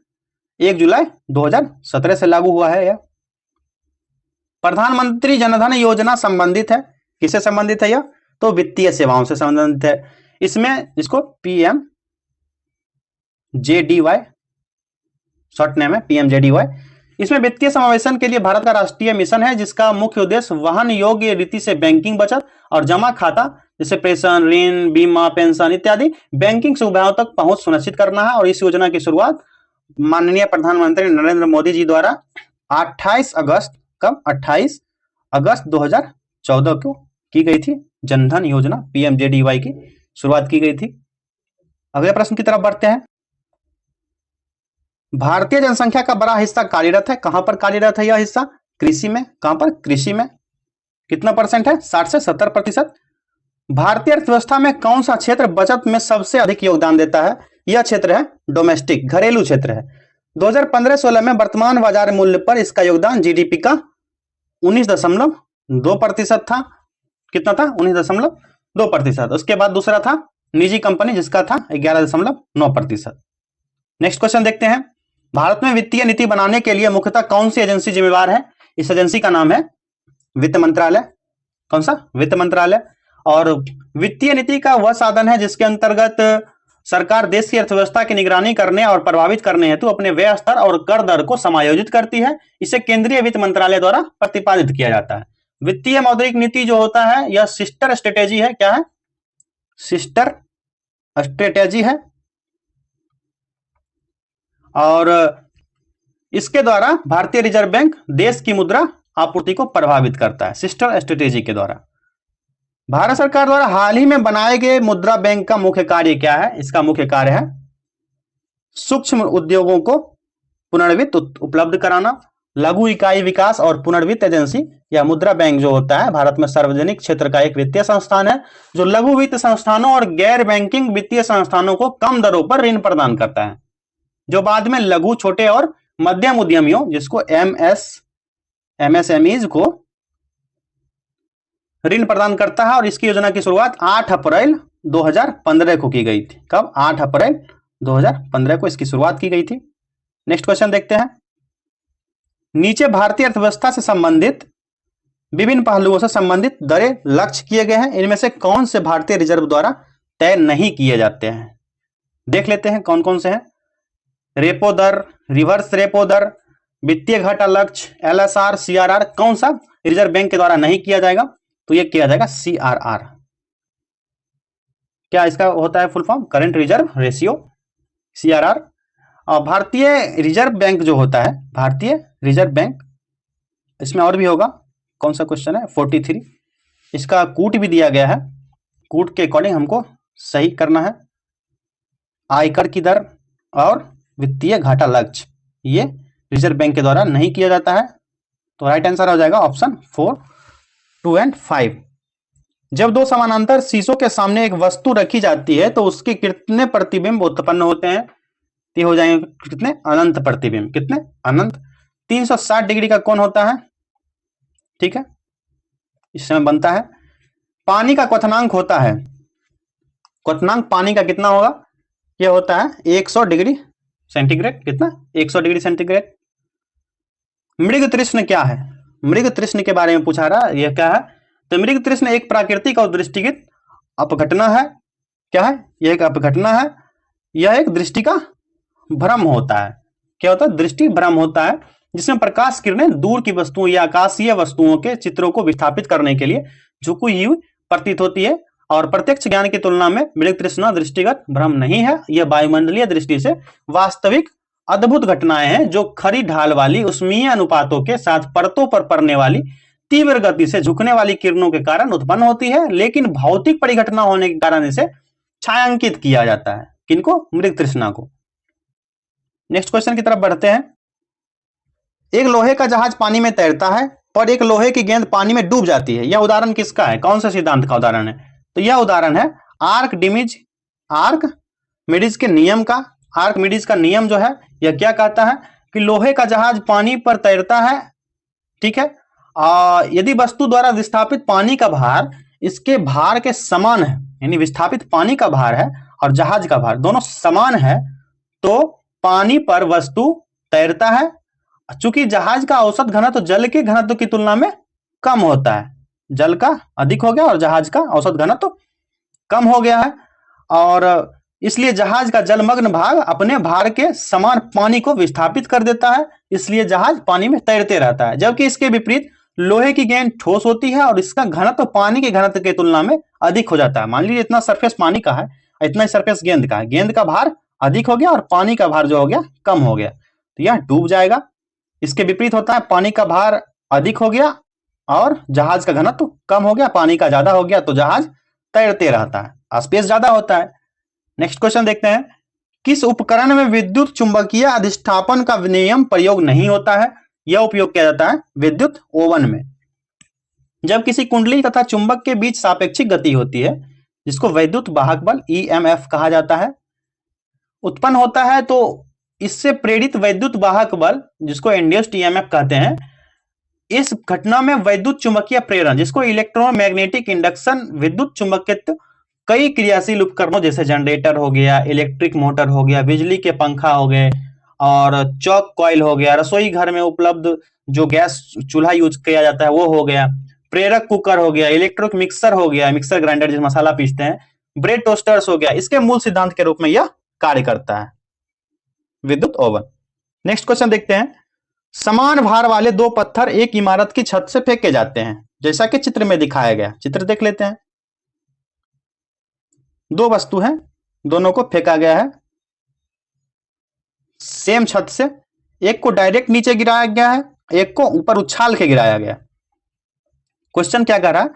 1 जुलाई 2017 से लागू हुआ है यह। प्रधानमंत्री जनधन योजना संबंधित है, किससे संबंधित है यह? तो वित्तीय सेवाओं से संबंधित है। इसमें इसको PMJDY शॉर्ट नेम है, PMJDY। इसमें वित्तीय समावेशन के लिए भारत का राष्ट्रीय मिशन है, जिसका मुख्य उद्देश्य वहन योग्य रीति से बैंकिंग बचत और जमा खाता जैसे प्रेषण, ऋण, बीमा, पेंशन इत्यादि बैंकिंग सुविधाओं तक पहुंच सुनिश्चित करना है। और इस योजना की शुरुआत माननीय प्रधानमंत्री नरेंद्र मोदी जी द्वारा 28 अगस्त 2014 को की गई थी। जनधन योजना PMJDY की शुरुआत की गई थी। अगले प्रश्न की तरफ बढ़ते हैं। भारतीय जनसंख्या का बड़ा हिस्सा कार्यरत है। कहां पर कार्यरत है यह हिस्सा? कृषि में। कहां पर? कृषि में। कितना परसेंट है? 60 से 70%। भारतीय अर्थव्यवस्था में कौन सा क्षेत्र बचत में सबसे अधिक योगदान देता है? यह क्षेत्र है डोमेस्टिक, घरेलू क्षेत्र है। 2015-16 में वर्तमान बाजार मूल्य पर इसका योगदान जीडीपी का 19.2% था। कितना था? 19.2%। उसके बाद दूसरा था निजी कंपनी, जिसका था 11.9%। नेक्स्ट क्वेश्चन देखते हैं। भारत में वित्तीय नीति बनाने के लिए मुख्यतः कौन सी एजेंसी जिम्मेवार है? इस एजेंसी का नाम है वित्त मंत्रालय। कौन सा? वित्त मंत्रालय। और वित्तीय नीति का वह साधन है जिसके अंतर्गत सरकार देश की अर्थव्यवस्था की निगरानी करने और प्रभावित करने हेतु अपने व्यय स्तर और कर दर को समायोजित करती है। इसे केंद्रीय वित्त मंत्रालय द्वारा प्रतिपादित किया जाता है। वित्तीय मौद्रिक नीति जो होता है यह सिस्टर स्ट्रेटेजी है। क्या है? सिस्टर स्ट्रेटेजी है। और इसके द्वारा भारतीय रिजर्व बैंक देश की मुद्रा आपूर्ति को प्रभावित करता है सिस्टर स्ट्रेटेजी के द्वारा। भारत सरकार द्वारा हाल ही में बनाए गए मुद्रा बैंक का मुख्य कार्य क्या है? इसका मुख्य कार्य है सूक्ष्म उद्योगों को पुनर्वित्त उपलब्ध कराना। लघु इकाई विकास और पुनर्वित्त एजेंसी या मुद्रा बैंक जो होता है भारत में सार्वजनिक क्षेत्र का एक वित्तीय संस्थान है, जो लघु वित्त संस्थानों और गैर बैंकिंग वित्तीय संस्थानों को कम दरों पर ऋण प्रदान करता है, जो बाद में लघु, छोटे और मध्यम उद्यमियों जिसको MSMEs को ऋण प्रदान करता है। और इसकी योजना की शुरुआत 8 अप्रैल 2015 को की गई थी। कब? 8 अप्रैल 2015 को इसकी शुरुआत की गई थी। नेक्स्ट क्वेश्चन देखते हैं। नीचे भारतीय अर्थव्यवस्था से संबंधित विभिन्न पहलुओं से संबंधित दरें लक्ष्य किए गए हैं। इनमें से कौन से भारतीय रिजर्व द्वारा तय नहीं किए जाते हैं? देख लेते हैं कौन कौन से हैं। रेपो दर, रिवर्स रेपो दर, वित्तीय घाटा लक्ष्य, LSR, CRR, कौन सा रिजर्व बैंक के द्वारा नहीं किया जाएगा? तो यह किया जाएगा CRR। क्या इसका होता है full form? Current reserve ratio, CRR। और भारतीय रिजर्व बैंक जो होता है, भारतीय रिजर्व बैंक, इसमें और भी होगा। कौन सा क्वेश्चन है? 43। इसका कूट भी दिया गया है, कूट के अकॉर्डिंग हमको सही करना है। आयकर की दर और वित्तीय घाटा लक्ष्य ये रिजर्व बैंक के द्वारा नहीं किया जाता है। तो राइट आंसर हो जाएगा ऑप्शन 4, 2 और 5। जब दो समानांतर शीशों के सामने एक वस्तु रखी जाती है तो उसके कितने प्रतिबिंब उत्पन्न होते हैं? ये हो जाएंगे कितने? अनंत प्रतिबिंब। कितने? अनंत। 360 डिग्री का कोण होता है, ठीक है, इस समय बनता है। पानी का क्वथनांक होता है, क्वथनांक पानी का कितना होगा? यह होता है 100 डिग्री सेंटीग्रेड। कितना? 100 डिग्री सेंटीग्रेड। मृग तृष्ण क्या है? मृग तृष्ण के बारे में पूछा रहा, यह क्या है? तो मृग तृष्ण एक प्राकृतिक और दृष्टिगत अपघटना है। क्या है? यह एक अपघटना है। यह एक दृष्टि का भ्रम होता है। क्या होता है? दृष्टि भ्रम होता है। जिसमें प्रकाश किरणें दूर की वस्तुओं या आकाशीय वस्तुओं के चित्रों को विस्थापित करने के लिए झुकी हुई प्रतीत होती है। और प्रत्यक्ष ज्ञान की तुलना में मृग तृष्णा दृष्टिगत भ्रम नहीं है, यह वायुमंडलीय दृष्टि से वास्तविक अद्भुत घटनाएं हैं जो खरी ढाल वाली उष्मीय अनुपातों के साथ परतों पर पड़ने वाली तीव्र गति से झुकने वाली किरणों के कारण उत्पन्न होती है, लेकिन भौतिक परिघटना होने के कारण इसे छायांकित किया जाता है। किनको? मृग तृष्णा को। नेक्स्ट क्वेश्चन की तरफ बढ़ते हैं। एक लोहे का जहाज पानी में तैरता है पर एक लोहे की गेंद पानी में डूब जाती है। यह उदाहरण किसका है? कौन से सिद्धांत का उदाहरण है? तो यह उदाहरण है आर्कमिडीज के नियम का। आर्कमिडीज का नियम जो है यह क्या कहता है कि लोहे का जहाज पानी पर तैरता है, ठीक है, यदि वस्तु द्वारा विस्थापित पानी का भार इसके भार के समान है, यानी विस्थापित पानी का भार है और जहाज का भार दोनों समान है, तो पानी पर वस्तु तैरता है। चूंकि जहाज का औसत घनत्व जल के घनत्व की तुलना में कम होता है, जल का अधिक हो गया और जहाज का औसत घनत्व कम हो गया है, और इसलिए जहाज का जलमग्न भाग अपने भार के समान पानी को विस्थापित कर देता है, इसलिए जहाज पानी में तैरते रहता है। जबकि इसके विपरीत लोहे की गेंद ठोस होती है और इसका घनत्व पानी के घनत्व की तुलना में अधिक हो जाता है। मान लीजिए इतना सरफेस पानी का है, इतना सरफेस गेंद का है, गेंद का भार अधिक हो गया और पानी का भार जो हो गया कम हो गया, तो यह डूब जाएगा। इसके विपरीत होता है, पानी का भार अधिक हो गया और जहाज का घनत्व कम हो गया, पानी का ज्यादा हो गया तो जहाज तैरते रहता है, स्पेस ज्यादा होता है। नेक्स्ट क्वेश्चन देखते हैं। किस उपकरण में विद्युत चुंबकीय अधिष्ठापन का नियम प्रयोग नहीं होता है? यह उपयोग किया जाता है विद्युत ओवन में। जब किसी कुंडली तथा चुंबक के बीच सापेक्षिक गति होती है, जिसको वैद्युत वाहक बल EMF कहा जाता है, उत्पन्न होता है, तो इससे प्रेरित वैद्युत वाहक बल, जिसको इंड्यूस्ड EMF कहते हैं, इस घटना में वैद्युत चुंबकीय प्रेरण, जिसको इलेक्ट्रोमैग्नेटिक इंडक्शन, विद्युत चुंबकत्व कई क्रियाशील उपकरणों जैसे जनरेटर हो गया, इलेक्ट्रिक मोटर हो गया, बिजली के पंखा हो गए और चौक कॉइल हो गया, रसोई घर में उपलब्ध जो गैस चूल्हा यूज किया जाता है वो हो गया, प्रेरक कुकर हो गया, इलेक्ट्रिक मिक्सर हो गया, मिक्सर ग्राइंडर जिसमें मसाला पीसते हैं, ब्रेड टोस्टर्स हो गया, इसके मूल सिद्धांत के रूप में यह कार्य करता है विद्युत ओवन। नेक्स्ट क्वेश्चन देखते हैं। समान भार वाले दो पत्थर एक इमारत की छत से फेंके जाते हैं, जैसा कि चित्र में दिखाया गया। चित्र देख लेते हैं। दो वस्तु हैं, दोनों को फेंका गया है सेम छत से, एक को डायरेक्ट नीचे गिराया गया है, एक को ऊपर उछाल के गिराया गया। क्वेश्चन क्या कह रहा है?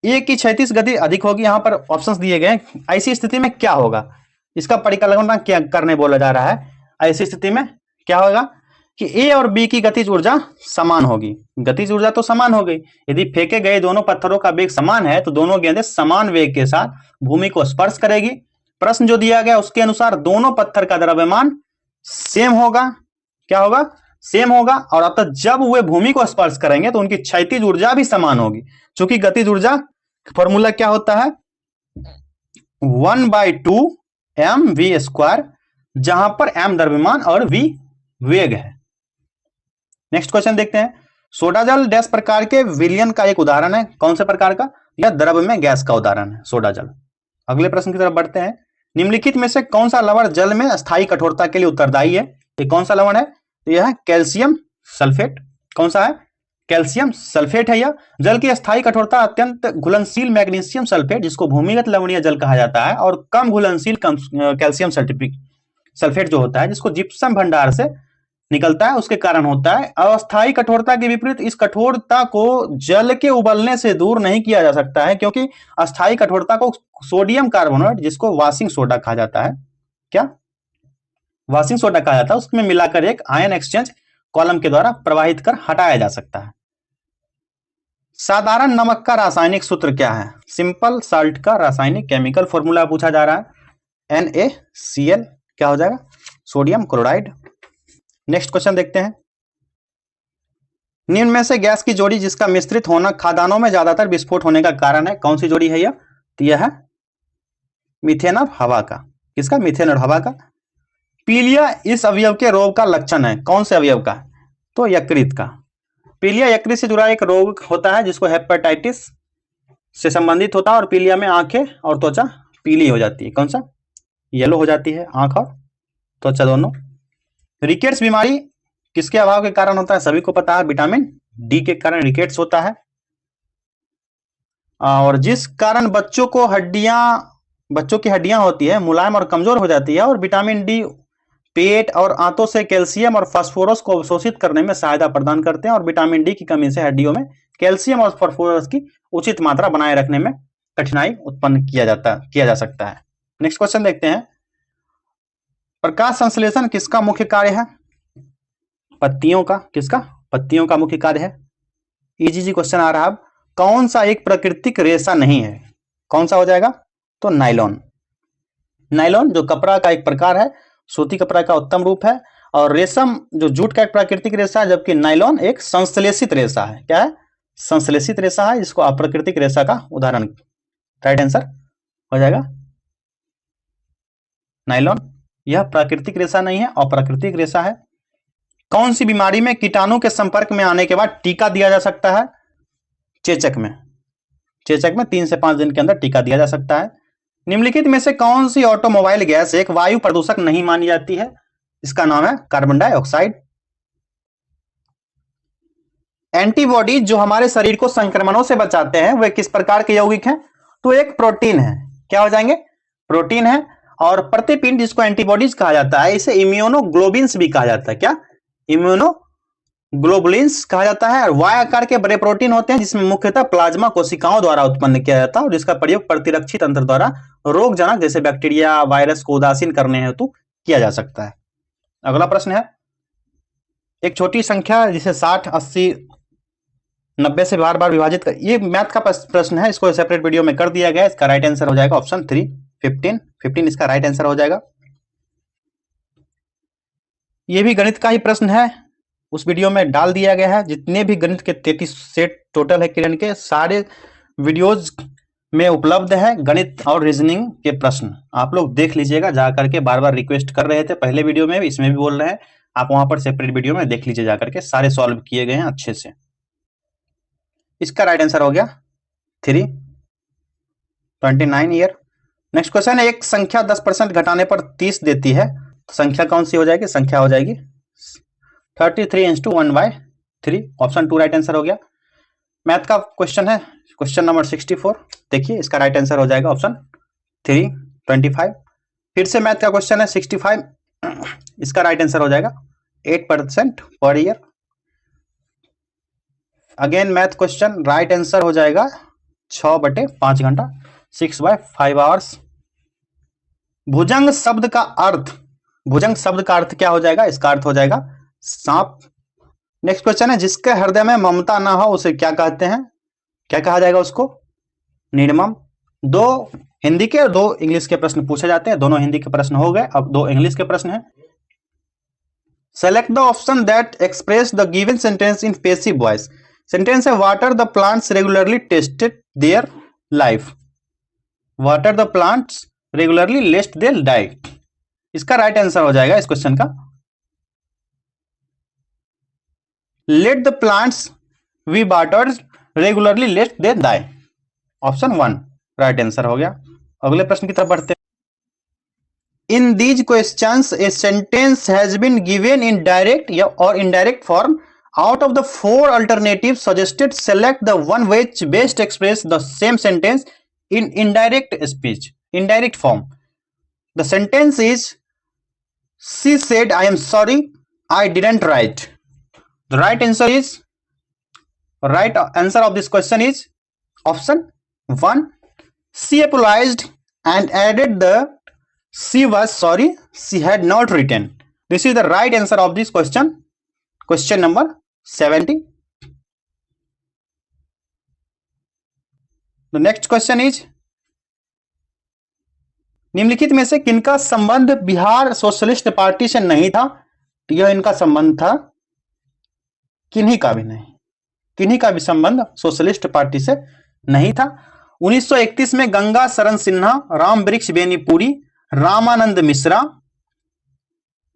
एक की क्षैतिज गति अधिक होगी, यहां पर ऑप्शंस दिए गए। ऐसी स्थिति में क्या होगा? इसका परिकल्पना क्या करने बोला जा रहा है। ऐसी स्थिति में क्या होगा कि ए और बी की गतिज ऊर्जा समान होगी। गतिज ऊर्जा तो समान हो गई। यदि फेंके गए दोनों पत्थरों का वेग समान है तो दोनों गेंदें समान वेग के साथ भूमि को स्पर्श करेगी। प्रश्न जो दिया गया उसके अनुसार दोनों पत्थर का द्रव्यमान सेम होगा। क्या होगा? सेम होगा। और अतः जब वे भूमि को स्पर्श करेंगे तो उनकी क्षैतिज ऊर्जा भी समान होगी। चूंकि गतिज ऊर्जा फॉर्मूला क्या होता है? 1/2 mv², जहां पर m द्रव्यमान और v वेग है। नेक्स्ट क्वेश्चन देखते हैं। सोडा जल डैश प्रकार के विलयन का एक उदाहरण है। कौन से प्रकार का? यह द्रव में गैस का उदाहरण है, सोडा जल। अगले प्रश्न की तरफ बढ़ते हैं। निम्नलिखित में से कौन सा लवण जल में स्थायी कठोरता के लिए उत्तरदायी है? ये कौन सा लवण है? तो यह है कैल्शियम सल्फेट। कौन सा है? कैल्शियम सल्फेट है। यह जल की स्थायी कठोरता अत्यंत घुलनशील मैग्नीशियम सल्फेट, जिसको भूमिगत लवणीय जल कहा जाता है, और कम घुलनशील कैल्शियम सल्फेट जो होता है, जिसको जिप्सम भंडार से निकलता है, उसके कारण होता है। अस्थायी कठोरता के विपरीत इस कठोरता को जल के उबलने से दूर नहीं किया जा सकता है, क्योंकि अस्थायी कठोरता को सोडियम कार्बोनेट, जिसको वाशिंग सोडा कहा जाता है, क्या वाशिंग सोडा कहा जाता है, उसमें मिलाकर एक आयन एक्सचेंज कॉलम के द्वारा प्रवाहित कर हटाया जा सकता है। साधारण नमक का रासायनिक सूत्र क्या है? सिंपल साल्ट का रासायनिक केमिकल फॉर्मूला पूछा जा रहा है, NaCl। क्या हो जाएगा? Sodium chloride. नेक्स्ट क्वेश्चन देखते हैं। निम्न में से गैस की जोड़ी जिसका मिश्रित होना खाद्यान्नों में ज्यादातर विस्फोट होने का कारण है, कौन सी जोड़ी है यह? तो यह है मीथेन और हवा का। किसका? मीथेन और हवा का। पीलिया इस अवयव के रोग का लक्षण है। कौन से अवयव का? तो यकृत का। पीलिया यकृत से जुड़ा एक रोग होता है, जिसको हेपेटाइटिस से संबंधित होता है, और पीलिया में आंखें और त्वचा पीली हो जाती है। कौन सा? येलो हो जाती है आंख और त्वचा दोनों। रिकेट्स बीमारी किसके अभाव के कारण होता है? सभी को पता है, विटामिन डी के कारण रिकेट्स होता है। और जिस कारण बच्चों की हड्डियां होती है मुलायम और कमजोर हो जाती है, और विटामिन डी पेट और आंतों से कैल्शियम और फास्फोरस को अवशोषित करने में सहायता प्रदान करते हैं, और विटामिन डी की कमी से हड्डियों में कैल्शियम और फास्फोरस की उचित मात्रा बनाए रखने में कठिनाई उत्पन्न किया जा सकता है। नेक्स्ट क्वेश्चन देखते हैं। प्रकाश संश्लेषण किसका मुख्य कार्य है? पत्तियों का। किसका? पत्तियों का मुख्य कार्य है। इजी क्वेश्चन आ रहा है। कौन सा एक प्राकृतिक रेशा नहीं है? कौन सा हो जाएगा? तो नाइलॉन। नाइलॉन जो कपड़ा का एक प्रकार है, सूती कपड़ा का उत्तम रूप है, और रेशम जो जूट का एक प्राकृतिक रेशा है, जबकि नाइलॉन एक संश्लेषित रेशा है। क्या है? संश्लेषित रेशा है, जिसको अप्राकृतिक रेशा का उदाहरण। राइट आंसर हो जाएगा नाइलॉन। यह प्राकृतिक रेशा नहीं है, अप्राकृतिक रेशा है। कौन सी बीमारी में कीटाणु के संपर्क में आने के बाद टीका दिया जा सकता है? चेचक में। चेचक में 3 से 5 दिन के अंदर टीका दिया जा सकता है। निम्नलिखित में से कौन सी ऑटोमोबाइल गैस एक वायु प्रदूषक नहीं मानी जाती है? इसका नाम है कार्बन डाइऑक्साइड। एंटीबॉडी जो हमारे शरीर को संक्रमणों से बचाते हैं, वे किस प्रकार के यौगिक हैं? तो एक प्रोटीन है। क्या हो जाएंगे? प्रोटीन है। और प्रतिपिंड जिसको एंटीबॉडीज कहा जाता है, इसे इम्यूनोग्लोबिन्स भी कहा जाता है। क्या? इम्यूनोग्लोबुलिन्स कहा जाता है। और वाय आकार के बड़े प्रोटीन होते हैं, जिसमें मुख्यतः प्लाज्मा कोशिकाओं द्वारा उत्पन्न किया जाता है, और जिसका प्रयोग प्रतिरक्षी तंत्र द्वारा रोगजनक जैसे बैक्टीरिया वायरस को उदासीन करने हेतु किया जा सकता है। अगला प्रश्न है, एक छोटी संख्या जिसे 60, 80, 90 से बार बार विभाजित कर, ये मैथ का प्रश्न है, इसको सेपरेट वीडियो में कर दिया गया है। इसका राइट आंसर हो जाएगा ऑप्शन 3, 15 इसका राइट आंसर हो जाएगा। ये भी गणित का ही प्रश्न है, उस वीडियो में डाल दिया गया है। जितने भी गणित के 33 सेट टोटल है किरण के, सारे वीडियोज में उपलब्ध है गणित और रीजनिंग के प्रश्न। आप लोग देख लीजिएगा जाकर के, बार बार रिक्वेस्ट कर रहे थे पहले वीडियो में भी, इसमें भी बोल रहे हैं, आप वहां पर सेपरेट वीडियो में देख लीजिए जाकर के, सारे सॉल्व किए गए हैं अच्छे से। इसका राइट आंसर हो गया 3, 29 ईयर। नेक्स्ट क्वेश्चन है, एक संख्या 10% घटाने पर 30 देती है, तो संख्या कौन सी हो जाएगी? संख्या हो जाएगी 33 × 1/3। ऑप्शन 2 राइट आंसर हो गया। मैथ का क्वेश्चन है, क्वेश्चन नंबर 64। देखिए इसका राइट आंसर हो जाएगा ऑप्शन 3, 25। फिर से मैथ का क्वेश्चन है 65, इसका राइट आंसर हो जाएगा 8% per year. Again math question, right answer हो जाएगा 6/5 घंटा, 6/5 आवर्स। भुजंग शब्द का अर्थ क्या हो जाएगा? इसका अर्थ हो जाएगा सांप। नेक्स्ट क्वेश्चन है, जिसके हृदय में ममता ना हो उसे क्या कहते हैं? क्या कहा जाएगा उसको? निर्मम। 2 हिंदी के और 2 इंग्लिश के प्रश्न पूछे जाते हैं, दोनों हिंदी के प्रश्न हो गए, अब 2 इंग्लिश के प्रश्न हैं। Select the option that express the given sentence in passive voice. Sentence है, water the plants regularly tested their life. Water the plants regularly lest their diet. इसका राइट आंसर हो जाएगा इस क्वेश्चन का, let the plants be watered regularly let they die. Option 1 right answer हो गया। अगले प्रश्न की तरफ बढ़ते हैं। In these questions a sentence has been given in direct और indirect form. Out of the 4 alternatives suggested, select the one which best express the same sentence in indirect form. The sentence is, she said I am sorry, I didn't write. The right answer of this question is option 1. She apologized and added that she was sorry, she had not written. This is the right answer of this question. Question number 70. The next question is, निम्नलिखित में से किनका संबंध Bihar socialist party से नहीं था? यह इनका संबंध था, किन्हीं का भी संबंध सोशलिस्ट पार्टी से नहीं था। 1931 में गंगा शरण सिन्हा, राम वृक्ष बेनीपुरी, रामानंद मिश्रा,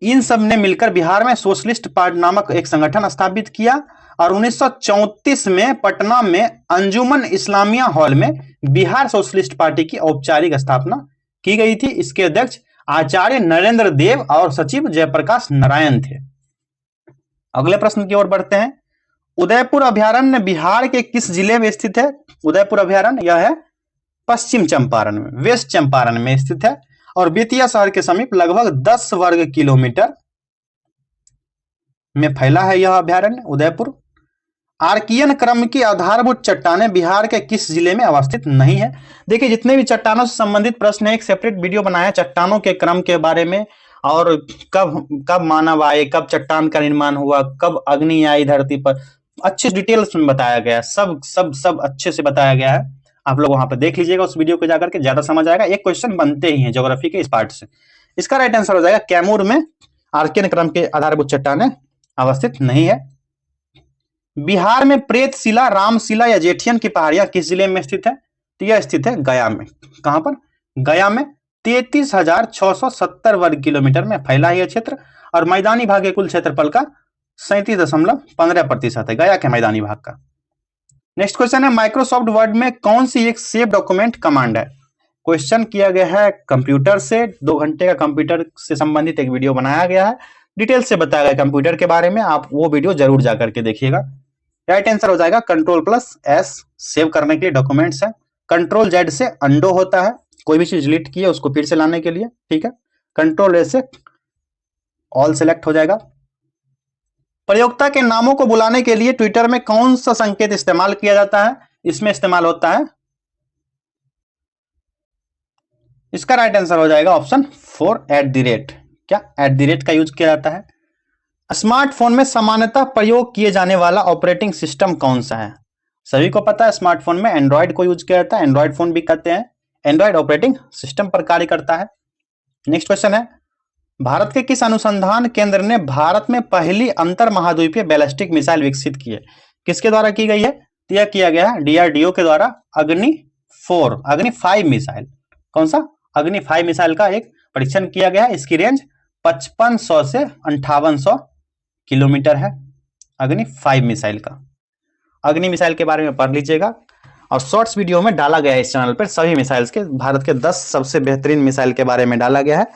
इन सब ने मिलकर बिहार में सोशलिस्ट पार्टी नामक एक संगठन स्थापित किया, और 1934 में पटना में अंजुमन इस्लामिया हॉल में बिहार सोशलिस्ट पार्टी की औपचारिक स्थापना की गई थी। इसके अध्यक्ष आचार्य नरेंद्र देव और सचिव जयप्रकाश नारायण थे। अगले प्रश्न की ओर बढ़ते हैं। उदयपुर अभयारण्य बिहार के किस जिले में स्थित है? उदयपुर अभयारण्य यह है पश्चिम चंपारण में, वेस्ट चंपारण में स्थित है और बेतिया शहर के समीप लगभग 10 वर्ग किलोमीटर में फैला है यह अभयारण्य उदयपुर। आर्कियन क्रम की आधारभूत चट्टानें बिहार के किस जिले में अवस्थित नहीं है? देखिए, जितने भी चट्टानों से संबंधित प्रश्न है, एक सेपरेट वीडियो बनाया चट्टानों के क्रम के बारे में, और कब कब मानव आए, कब चट्टान का निर्माण हुआ, कब अग्नि आई धरती पर, अच्छे डिटेल्स में बताया गया है। सब अच्छे से बताया गया है। आप लोग वहां पर देख लीजिएगा उस वीडियो को जाकर के, ज्यादा समझ आएगा। एक क्वेश्चन बनते ही हैं ज्योग्राफी के इस पार्ट से। इसका राइट आंसर हो जाएगा कैमूर में आर्कियन क्रम के आधारभूत चट्टानें अवस्थित नहीं है। बिहार में प्रेतशिला, रामशिला या जेठियन की पहाड़ियां किस जिले में स्थित है? तो यह स्थित है गया में। कहां पर? गया में। 33,670 वर्ग किलोमीटर में फैला यह क्षेत्र और मैदानी भाग के कुल क्षेत्रफल का 37.15% है गया के मैदानी भाग का। नेक्स्ट क्वेश्चन है, माइक्रोसॉफ्ट वर्ड में कौन सी एक सेव डॉक्यूमेंट कमांड है? क्वेश्चन किया गया है कंप्यूटर से, 2 घंटे का कंप्यूटर से संबंधित एक वीडियो बनाया गया है, डिटेल से बताया गया कंप्यूटर के बारे में, आप वो वीडियो जरूर जाकर के देखिएगा। राइट आंसर हो जाएगा Ctrl+S, सेव करने के लिए डॉक्यूमेंट्स है। Ctrl+Z से अंडो होता है, कोई भी चीज डिलीट की है उसको फिर से लाने के लिए, ठीक है। Ctrl+A से ऑल सेलेक्ट हो जाएगा। प्रयोक्ता के नामों को बुलाने के लिए ट्विटर में कौन सा संकेत इस्तेमाल किया जाता है? इसमें इस्तेमाल होता है, इसका राइट आंसर हो जाएगा ऑप्शन 4 @ क्या @ का यूज किया जाता है। स्मार्टफोन में सामान्यतः प्रयोग किए जाने वाला ऑपरेटिंग सिस्टम कौन सा है? सभी को पता है स्मार्टफोन में एंड्रॉइड को यूज किया जाता है, एंड्रॉइड फोन भी कहते हैं, एंड्रॉइड ऑपरेटिंग सिस्टम पर कार्य करता है। नेक्स्ट क्वेश्चन है, भारत के किस अनुसंधान केंद्र ने भारत में पहली अंतर महाद्वीपीय बैलिस्टिक मिसाइल विकसित की है? किसके द्वारा की गई है? यह किया गया DRDO के द्वारा अग्नि 5 मिसाइल। कौन सा? अग्नि 5 मिसाइल का एक परीक्षण किया गया। इसकी रेंज 5500 से 5800 किलोमीटर है अग्नि 5 मिसाइल का। अग्नि मिसाइल के बारे में पढ़ लीजिएगा और शॉर्ट्स वीडियो में डाला गया है इस चैनल पर सभी मिसाइल्स के, भारत के 10 सबसे बेहतरीन मिसाइल के बारे में डाला गया है,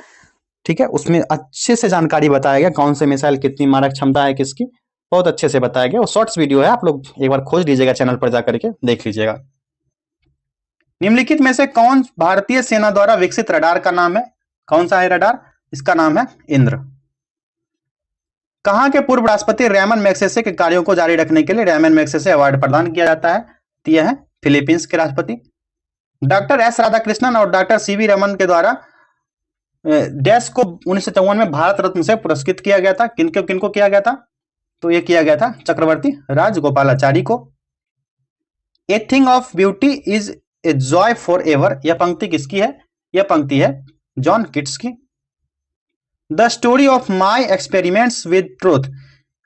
ठीक है। उसमें अच्छे से जानकारी बताया गया कौन से मिसाइल कितनी मारक क्षमता है किसकी, बहुत अच्छे से बताया गया। वो शॉर्ट्स वीडियो है, आप लोग एक बार खोज लीजिएगा चैनल पर जाकर के देख लीजिएगा। निम्नलिखित में से कौन भारतीय सेना द्वारा विकसित रडार का नाम है? कौन सा है रडार? इसका नाम है इंद्र। कहां के पूर्व राष्ट्रपति रैमन मैग्सेसे के कार्यों को जारी रखने के लिए रैमन मैग्सेसे अवार्ड प्रदान किया जाता है? तो यह है फिलीपींस के राष्ट्रपति। डॉक्टर एस राधाकृष्णन और डॉक्टर सीवी रमन के द्वारा डैश को 1954 में भारत रत्न से पुरस्कृत किया गया था। किनको किया गया था? तो यह किया गया था चक्रवर्ती राजगोपालाचारी को। A thing of beauty is a joy for ever, यह पंक्ति किसकी है? यह पंक्ति है जॉन किट्स की। The story of my experiments with truth,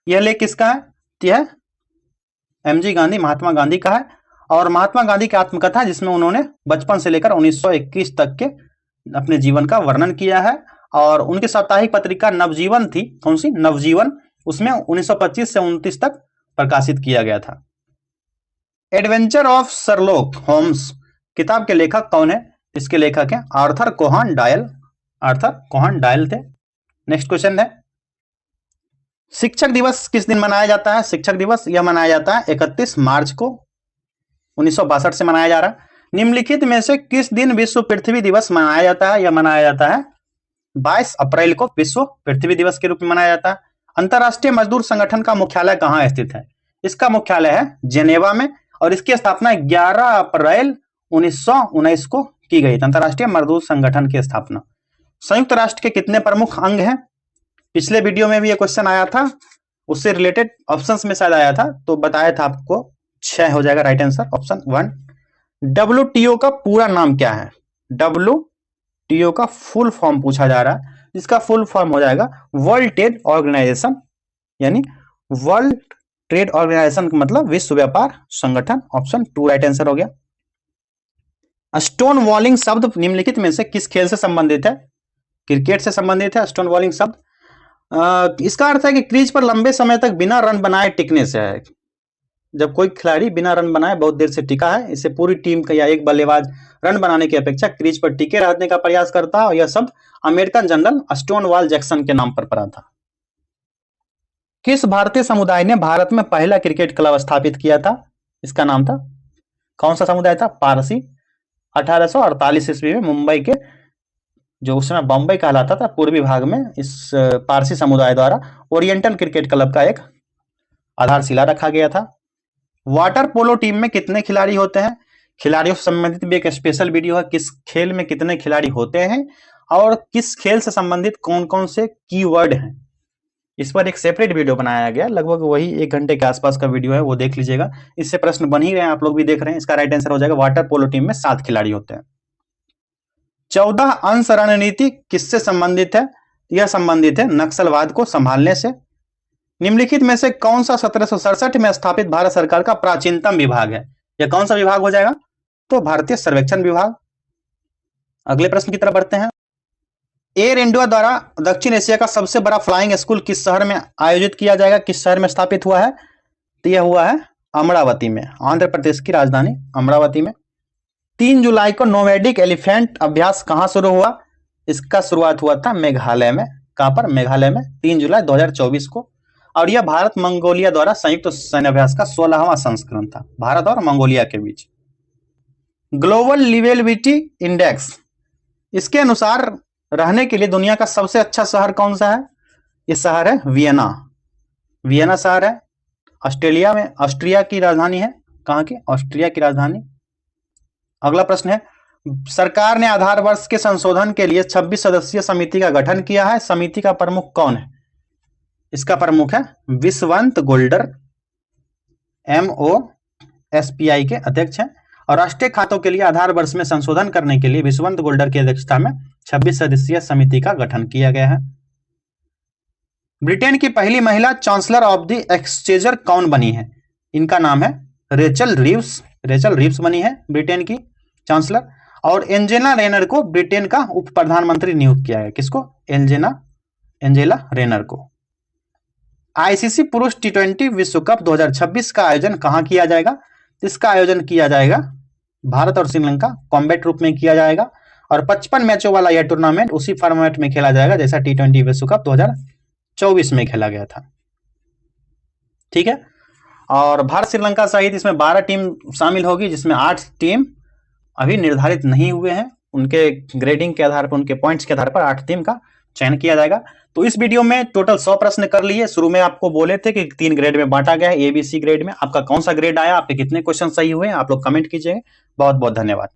यह लेख किसका है? यह MG गांधी, महात्मा गांधी का है। और महात्मा गांधी की आत्मकथा जिसमें उन्होंने बचपन से लेकर 1921 तक के अपने जीवन का वर्णन किया है। और उनकी साप्ताहिक पत्रिका नवजीवन थी, कौन सी? नवजीवन, उसमें 1925 से 29 तक प्रकाशित किया गया था। एडवेंचर ऑफ शर्लॉक होम्स किताब के लेखक कौन है? इसके लेखक हैं आर्थर कोहान डॉयल। आर्थर कोहान डॉयल थे। नेक्स्ट क्वेश्चन है, शिक्षक दिवस किस दिन मनाया जाता है? शिक्षक दिवस यह मनाया जाता है 31 मार्च को, 1962 से मनाया जा रहा है। निम्नलिखित में से किस दिन विश्व पृथ्वी दिवस मनाया जाता है? यह मनाया जाता है 22 अप्रैल को विश्व पृथ्वी दिवस के रूप में मनाया जाता है। अंतरराष्ट्रीय मजदूर संगठन का मुख्यालय कहाँ स्थित है? इसका मुख्यालय है जेनेवा में और इसकी स्थापना 11 अप्रैल 1919 को की गई। अंतरराष्ट्रीय मजदूर संगठन की स्थापना। संयुक्त राष्ट्र के कितने प्रमुख अंग हैं? पिछले वीडियो में भी ये क्वेश्चन आया था, उससे रिलेटेड ऑप्शंस में शायद आया था, तो बताया था आपको 6 हो जाएगा राइट आंसर ऑप्शन 1। WTO का पूरा नाम क्या है? WTO का फुल फॉर्म पूछा जा रहा है, जिसका फुल फॉर्म हो जाएगा वर्ल्ड ट्रेड ऑर्गेनाइजेशन, यानी वर्ल्ड ट्रेड ऑर्गेनाइजेशन का मतलब विश्व व्यापार संगठन। ऑप्शन 2 राइट आंसर हो गया। स्टोन वॉलिंग शब्द निम्नलिखित में से किस खेल से संबंधित है? क्रिकेट से संबंधित है स्टोन वॉलिंग शब्द। इसका अर्थ है कि क्रीज पर लंबे समय तक बिना रन बनाए टिकने से है। जब कोई खिलाड़ी बिना रन बनाए बहुत देर से टिका है, इसे पूरी टीम का या एक बल्लेबाज रन बनाने की अपेक्षा क्रीज पर टिके रहने का प्रयास करता है, और यह सब अमेरिकन जनरल स्टोनवॉल जैक्सन के नाम पर पड़ा था। किस भारतीय समुदाय ने भारत में पहला क्रिकेट क्लब स्थापित किया था? इसका नाम था, कौन सा समुदाय था? पारसी। 1848 ईस्वी में मुंबई के, जो उस समय बम्बई कहलाता था, पूर्वी भाग में इस पारसी समुदाय द्वारा ओरिएंटल क्रिकेट क्लब का एक आधारशिला रखा गया था। वाटर पोलो टीम में कितने खिलाड़ी होते हैं? खिलाड़ियों से संबंधित भी एक स्पेशल वीडियो है, किस खेल में कितने खिलाड़ी होते हैं और किस खेल से संबंधित कौन कौन से कीवर्ड हैं, इस पर एक सेपरेट वीडियो बनाया गया, लगभग वही 1 घंटे के आसपास का वीडियो है, वो देख लीजिएगा। इससे प्रश्न बन ही रहे हैं, आप लोग भी देख रहे हैं। इसका राइट आंसर हो जाएगा वाटर पोलो टीम में 7 खिलाड़ी होते हैं। 14 अंश रणनीति किससे संबंधित है? यह संबंधित है नक्सलवाद को संभालने से। निम्नलिखित में से कौन सा 1767 में स्थापित भारत सरकार का प्राचीनतम विभाग है? यह कौन सा विभाग हो जाएगा? तो भारतीय सर्वेक्षण विभाग। अगले प्रश्न की तरफ बढ़ते हैं। एयर इंडिया द्वारा दक्षिण एशिया का सबसे बड़ा फ्लाइंग स्कूल किस शहर में आयोजित किया जाएगा? किस शहर में स्थापित हुआ है? तो यह हुआ है अमरावती में, आंध्र प्रदेश की राजधानी अमरावती में। 3 जुलाई को नोमैडिक एलिफेंट अभ्यास कहां शुरू हुआ? इसका शुरुआत हुआ था मेघालय में। कहां पर? मेघालय में, 3 जुलाई 2024 को। और यह भारत मंगोलिया द्वारा संयुक्त सैन्य अभ्यास का 16वां संस्करण था, भारत और मंगोलिया के बीच। ग्लोबल लिवेबिलिटी इंडेक्स, इसके अनुसार रहने के लिए दुनिया का सबसे अच्छा शहर कौन सा है? यह शहर है वियना। वियना शहर है ऑस्ट्रेलिया में, ऑस्ट्रिया की राजधानी है। कहां की? ऑस्ट्रिया की राजधानी। अगला प्रश्न है, सरकार ने आधार वर्ष के संशोधन के लिए 26 सदस्यीय समिति का गठन किया है। समिति का प्रमुख कौन है? इसका प्रमुख है विश्वंत गोल्डर, MOSPI के अध्यक्ष हैं। और राष्ट्रीय खातों के लिए आधार वर्ष में संशोधन करने के लिए विश्वंत गोल्डर की अध्यक्षता में 26 सदस्यीय समिति का गठन किया गया है। ब्रिटेन की पहली महिला चांसलर ऑफ द एक्सचेंजर कौन बनी है? इनका नाम है रेचल रीव्स। रेचल रीव्स बनी है ब्रिटेन की चांसलर। और एंजेला रेनर को ब्रिटेन का उप प्रधानमंत्री नियुक्त किया है। किसको? एंजेला रेनर को। आईसीसी पुरुष T20 विश्व कप 2026 का आयोजन कहां किया जाएगा? इसका आयोजन किया जाएगा भारत और श्रीलंका कॉम्बैट रूप में किया जाएगा। और 55 मैचों वाला यह टूर्नामेंट उसी फॉर्मेट में खेला जाएगा जैसा T20 विश्व कप 2024 में खेला गया था। ठीक है। और भारत श्रीलंका सहित इसमें 12 टीम शामिल होगी, जिसमें 8 टीम अभी निर्धारित नहीं हुए हैं। उनके ग्रेडिंग के आधार पर, उनके पॉइंट्स के आधार पर 8 टीम का चयन किया जाएगा। तो इस वीडियो में टोटल 100 प्रश्न कर लिए। शुरू में आपको बोले थे कि 3 ग्रेड में बांटा गया है, ABC ग्रेड में। आपका कौन सा ग्रेड आया? आपके कितने क्वेश्चन सही हुए? आप लोग कमेंट कीजिए। बहुत बहुत धन्यवाद।